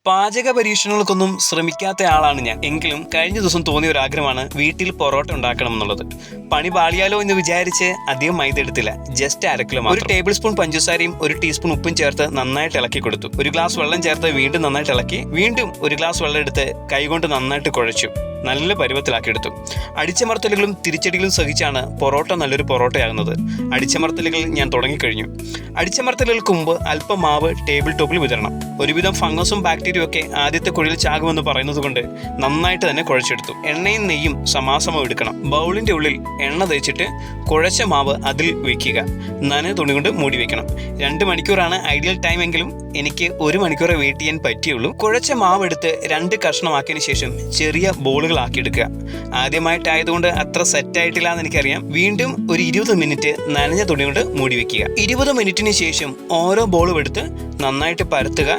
പാചക പരീക്ഷണങ്ങൾക്കൊന്നും ശ്രമിക്കാത്ത ആളാണ് ഞാൻ. എങ്കിലും കഴിഞ്ഞ ദിവസം തോന്നിയ ഒരു ആഗ്രഹമാണ് വീട്ടിൽ പൊറോട്ട ഉണ്ടാക്കണം എന്നുള്ളത്. പണി പാളിയാലോ എന്ന് വിചാരിച്ച് അധികം മൈദ എടുത്തില്ല, ജസ്റ്റ് 1/2 കിലോ. ഒരു ടേബിൾ സ്പൂൺ പഞ്ചസാരയും 1 ടീസ്പൂൺ ഉപ്പും ചേർത്ത് നന്നായിട്ട് ഇളക്കി കൊടുത്തു. 1 ഗ്ലാസ് വെള്ളം ചേർത്ത് വീണ്ടും നന്നായിട്ട് ഇളക്കി, വീണ്ടും 1 ഗ്ലാസ് വെള്ളം എടുത്ത് കൈകൊണ്ട് നന്നായിട്ട് കുഴച്ചു നല്ല പരുവത്തിലാക്കിയെടുത്തു. അടിച്ചമർത്തലുകളും തിരിച്ചടികളും സഹിച്ചാണ് പൊറോട്ട നല്ലൊരു പൊറോട്ടയാകുന്നത്. അടിച്ചമർത്തലുകൾ ഞാൻ തുടങ്ങിക്കഴിഞ്ഞു. അടിച്ചമർത്തലുകൾക്ക് മുമ്പ് അല്പം മാവ് ടേബിൾ ടോപ്പിൽ വിതരണം. ഒരുവിധം ഫംഗസും ബാക്ടീരിയയും ഒക്കെ ആദ്യത്തെ കുഴിയിൽ ചാകുമെന്ന് പറയുന്നത് കൊണ്ട് നന്നായിട്ട് തന്നെ കുഴച്ചെടുത്തു. എണ്ണയും നെയ്യും സമാസമം എടുക്കണം. ബൗളിന്റെ ഉള്ളിൽ എണ്ണ തേച്ചിട്ട് കുഴച്ച മാവ് അതിൽ വെക്കുക. നനഞ്ഞ തുണി കൊണ്ട് മൂടി വെക്കണം. 2 മണിക്കൂറാണ് ഐഡിയൽ ടൈം എങ്കിലും എനിക്ക് 1 മണിക്കൂറെ വെയിറ്റ് ചെയ്യാൻ പറ്റിയുള്ളൂ. കുഴച്ച മാവ് എടുത്ത് 2 കഷ്ണമാക്കിയതിനു ശേഷം ചെറിയ ബോളുകളാക്കി എടുക്കുക. ആദ്യമായിട്ടായതുകൊണ്ട് അത്ര സെറ്റായിട്ടില്ല എന്ന് എനിക്കറിയാം. വീണ്ടും ഒരു 20 മിനിറ്റ് നനഞ്ഞ തുണി കൊണ്ട് മൂടി വെക്കുക. 20 മിനിറ്റിന് ശേഷം ഓരോ ബോളും എടുത്ത് നന്നായിട്ട് പരത്തുക.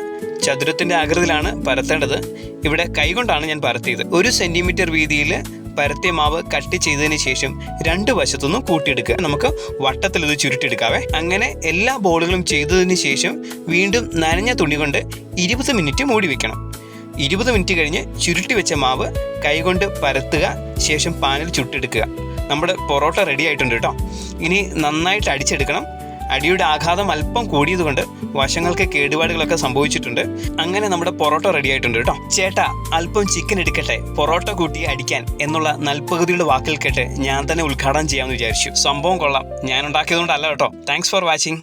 ചതുരത്തിന്റെ ആകൃതിയിലാണ് പരത്തേണ്ടത്. ഇവിടെ കൈകൊണ്ടാണ് ഞാൻ പരത്തിയത്. 1 സെന്റിമീറ്റർ വീതിയിൽ പരത്തിയ മാവ് കട്ട് ചെയ്തതിന് ശേഷം 2 വശത്തുനിന്നും കൂട്ടിയെടുക്കുക. നമുക്ക് വട്ടത്തിൽ ഇത് ചുരുട്ടിയെടുക്കാവേ. അങ്ങനെ എല്ലാ ബോളുകളും ചെയ്തതിന് ശേഷം വീണ്ടും നനഞ്ഞ തുണി കൊണ്ട് 20 മിനിറ്റ് മൂടി വെക്കണം. 20 മിനിറ്റ് കഴിഞ്ഞ് ചുരുട്ടി വെച്ച മാവ് കൈകൊണ്ട് പരത്തുക. ശേഷം പാനിൽ ചുട്ടെടുക്കുക. നമ്മുടെ പൊറോട്ട റെഡി ആയിട്ടുണ്ട് കേട്ടോ. ഇനി നന്നായിട്ട് അടിച്ചെടുക്കണം. അടിയുടെ ആഘാതം അല്പം കൂടിയതുകൊണ്ട് വശങ്ങൾക്ക് കേടുപാടുകളൊക്കെ സംഭവിച്ചിട്ടുണ്ട്. അങ്ങനെ നമ്മുടെ പൊറോട്ട റെഡി ആയിട്ടുണ്ട് കേട്ടോ. ചേട്ടാ, അല്പം ചിക്കൻ എടുക്കട്ടെ പൊറോട്ട കൂട്ടി അടിക്കാൻ എന്നുള്ള നൽപകുതിയുടെ വാക്കിൽ കേട്ട് ഞാൻ തന്നെ ഉദ്ഘാടനം ചെയ്യാമെന്ന് വിചാരിച്ചു. സംഭവം കൊള്ളാം. ഞാൻ ഉണ്ടാക്കിയതുകൊണ്ടല്ല കേട്ടോ. Thanks for watching.